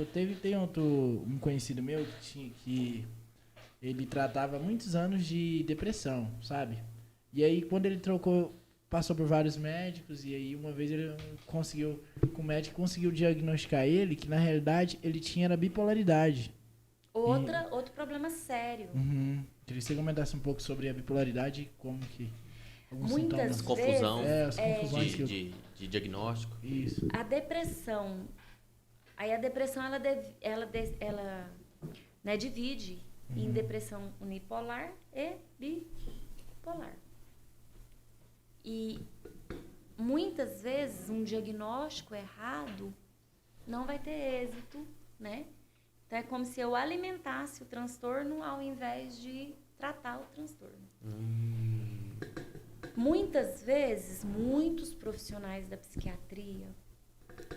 Tem um conhecido meu que ele tratava há muitos anos de depressão, sabe? E aí, quando ele passou por vários médicos, e aí uma vez o médico conseguiu diagnosticar ele, que na realidade ele tinha era bipolaridade. Outro problema sério. Queria que você comentasse um pouco sobre a bipolaridade, como que... Muitas vezes... Confusão as confusões de diagnóstico. Isso. A depressão... Aí a depressão, ela né, divide em depressão unipolar e bipolar. E muitas vezes um diagnóstico errado não vai ter êxito, né? Então é como se eu alimentasse o transtorno ao invés de tratar o transtorno. Muitas vezes, muitos profissionais da psiquiatria,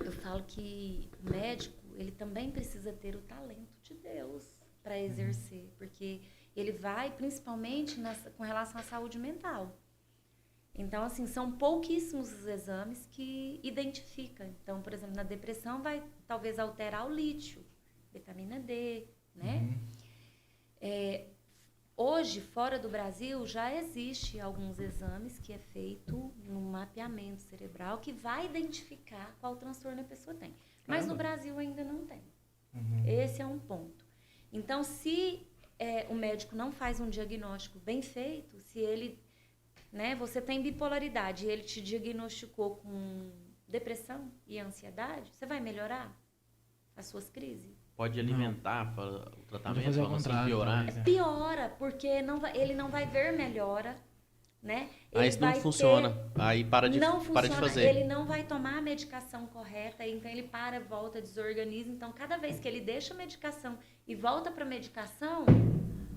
eu falo que o médico, ele também precisa ter o talento de Deus para exercer, porque ele vai principalmente com relação à saúde mental. Então, assim, são pouquíssimos os exames que identificam. Então, por exemplo, na depressão vai talvez alterar o lítio, vitamina D, né? Hoje, fora do Brasil, já existe alguns exames que é feito no mapeamento cerebral que vai identificar qual transtorno a pessoa tem. Mas no Brasil ainda não tem. Esse é um ponto. Então, se o médico não faz um diagnóstico bem feito, se ele, né, você tem bipolaridade e ele te diagnosticou com depressão e ansiedade, você vai melhorar as suas crises? Pode alimentar o tratamento, fazer ao para contrário, piorar. talvez, né? Piora, porque ele não vai ver melhora, né? Aí isso não funciona. Aí para de fazer. Ele não vai tomar a medicação correta, então ele volta, desorganiza. Então, cada vez que ele deixa a medicação e volta para a medicação...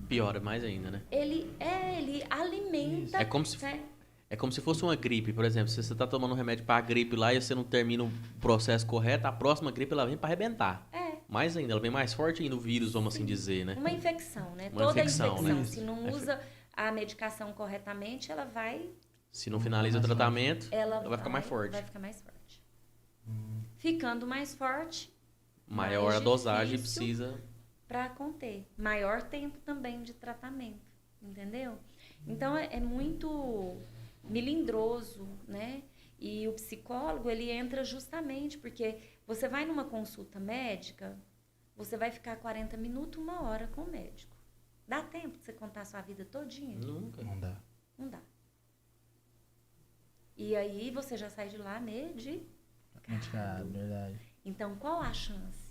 Piora mais ainda, né? Ele alimenta... É como se fosse uma gripe, por exemplo. Se você está tomando um remédio para a gripe lá e você não termina o processo correto, a próxima gripe ela vem para arrebentar. Mais ainda, ela vem mais forte ainda o vírus, vamos assim dizer, né? Uma infecção, né? Toda infecção, né? Se não usa a medicação corretamente, ela vai... Se não finaliza o tratamento, ela vai ficar mais forte. Vai ficar mais forte. Ficando mais forte... Maior a dosagem precisa... Para conter. Maior tempo também de tratamento, entendeu? Então, é muito melindroso, né? E o psicólogo, ele entra justamente porque você vai numa consulta médica, você vai ficar 40 minutos, 1 hora com o médico. Dá tempo de você contar a sua vida todinha? Nunca. Não dá. Não dá. E aí você já sai de lá Medicado, verdade. Então, qual a chance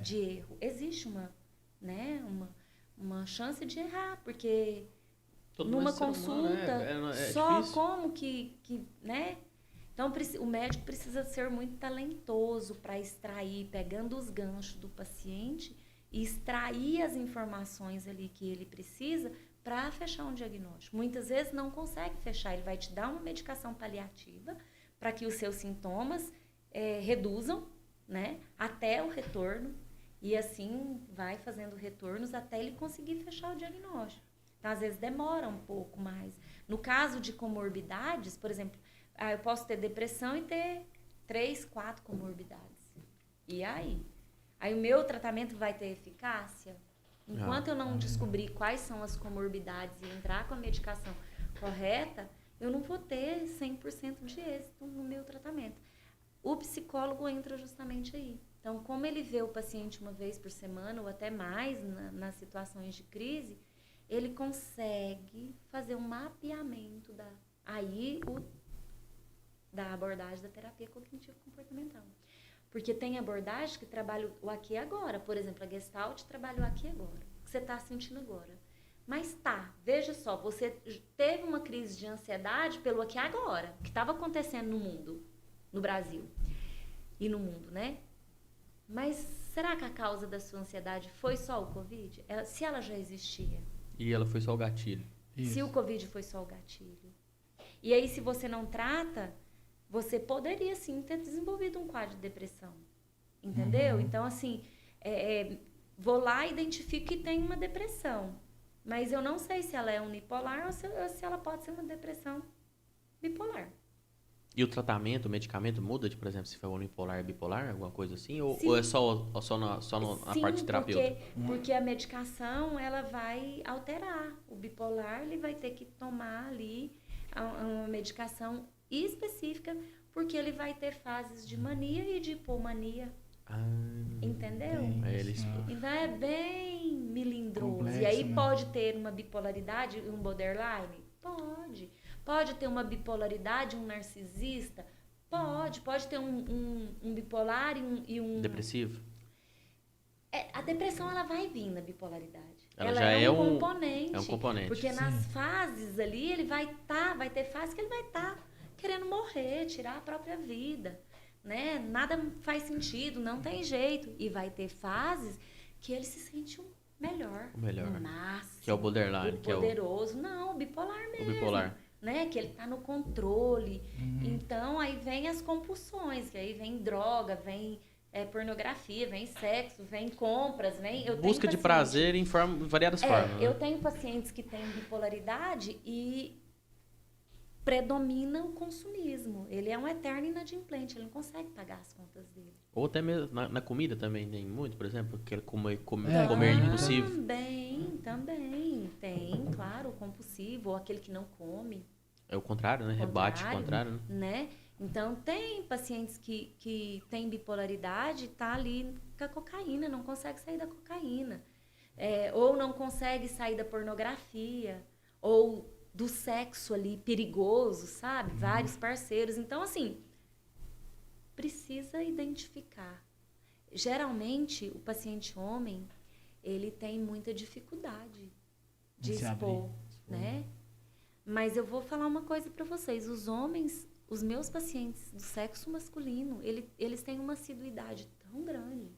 de erro? Existe uma chance de errar, porque numa consulta, só difícil. como que, né? Então, o médico precisa ser muito talentoso para extrair, pegando os ganchos do paciente e extrair as informações ali que ele precisa para fechar um diagnóstico. Muitas vezes não consegue fechar, ele vai te dar uma medicação paliativa para que os seus sintomas reduzam, né, até o retorno, e assim vai fazendo retornos até ele conseguir fechar o diagnóstico. Então, às vezes demora um pouco mais. No caso de comorbidades, por exemplo, eu posso ter depressão e ter 3, 4 comorbidades. E aí? Aí o meu tratamento vai ter eficácia? Enquanto eu não descobrir quais são as comorbidades e entrar com a medicação correta, eu não vou ter 100% de êxito no meu tratamento. O psicólogo entra justamente aí. Então, como ele vê o paciente uma vez por semana ou até mais nas situações de crise, ele consegue fazer um mapeamento da abordagem da terapia cognitivo-comportamental. Porque tem abordagem que trabalha o aqui e agora. Por exemplo, a Gestalt trabalha o aqui e agora. O que você está sentindo agora. Mas veja só, você teve uma crise de ansiedade pelo aqui e agora, que estava acontecendo no mundo, no Brasil e no mundo, né? Mas será que a causa da sua ansiedade foi só o Covid? Se ela já existia? E ela foi só o gatilho. Isso. Se o Covid foi só o gatilho. E aí, se você não trata, você poderia, sim, ter desenvolvido um quadro de depressão. Entendeu? Então, assim, vou lá e identifico que tem uma depressão. Mas eu não sei se ela é unipolar ou se ela pode ser uma depressão bipolar. E o tratamento, o medicamento muda de, por exemplo, se for unipolar e bipolar, alguma coisa assim? Ou Sim. é só na Sim, parte terapêutica? porque a medicação, ela vai alterar. O bipolar, ele vai ter que tomar ali uma medicação específica, porque ele vai ter fases de mania e de hipomania. Entendeu? Então é bem melindroso. Complexo, e aí né? pode ter uma bipolaridade, um borderline? Pode. Pode ter uma bipolaridade, um narcisista? Pode ter um bipolar e um... Depressivo? A depressão, ela vai vir na bipolaridade. Ela já é um componente. É um componente. Porque nas fases ali, ele vai ter fase que ele vai estar querendo morrer, tirar a própria vida. Né? Nada faz sentido, não tem jeito. E vai ter fases que ele se sente melhor. O melhor. O máximo. Que é o borderline. O poderoso. Não, o bipolar mesmo. O bipolar. Né? Que ele tá no controle. Então, aí vem as compulsões, que aí vem droga, vem pornografia, vem sexo, vem compras, vem... Busca de prazer em variadas formas. Né? Eu tenho pacientes que têm bipolaridade e predomina o consumismo. Ele é um eterno inadimplente, ele não consegue pagar as contas dele. Ou até mesmo na comida também tem muito, por exemplo, que ele comer Também. impulsivo. Também. Tem, claro, o compulsivo, ou aquele que não come. É o contrário, né? Rebate o contrário, né? Então, tem pacientes que têm bipolaridade, tá ali com a cocaína, não consegue sair da cocaína. Ou não consegue sair da pornografia, ou do sexo ali perigoso, sabe? Vários parceiros. Então, assim, precisa identificar. Geralmente, o paciente homem, ele tem muita dificuldade de expor, né? Mas eu vou falar uma coisa para vocês. Os homens, os meus pacientes do sexo masculino, eles têm uma assiduidade tão grande.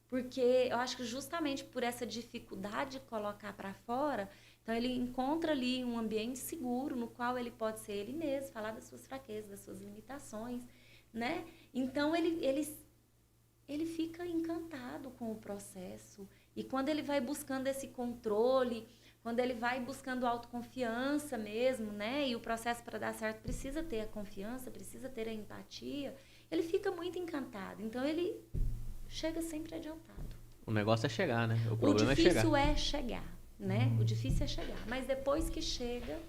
Porque eu acho que justamente por essa dificuldade de colocar para fora, então ele encontra ali um ambiente seguro no qual ele pode ser ele mesmo, falar das suas fraquezas, das suas limitações, né? Então ele fica encantado com o processo. E quando ele vai buscando esse controle, quando ele vai buscando autoconfiança mesmo, né? E o processo para dar certo precisa ter a confiança, precisa ter a empatia, ele fica muito encantado. Então ele chega sempre adiantado. O negócio é chegar, né? O problema é chegar. O difícil é chegar, né? O difícil é chegar. Mas depois que chega,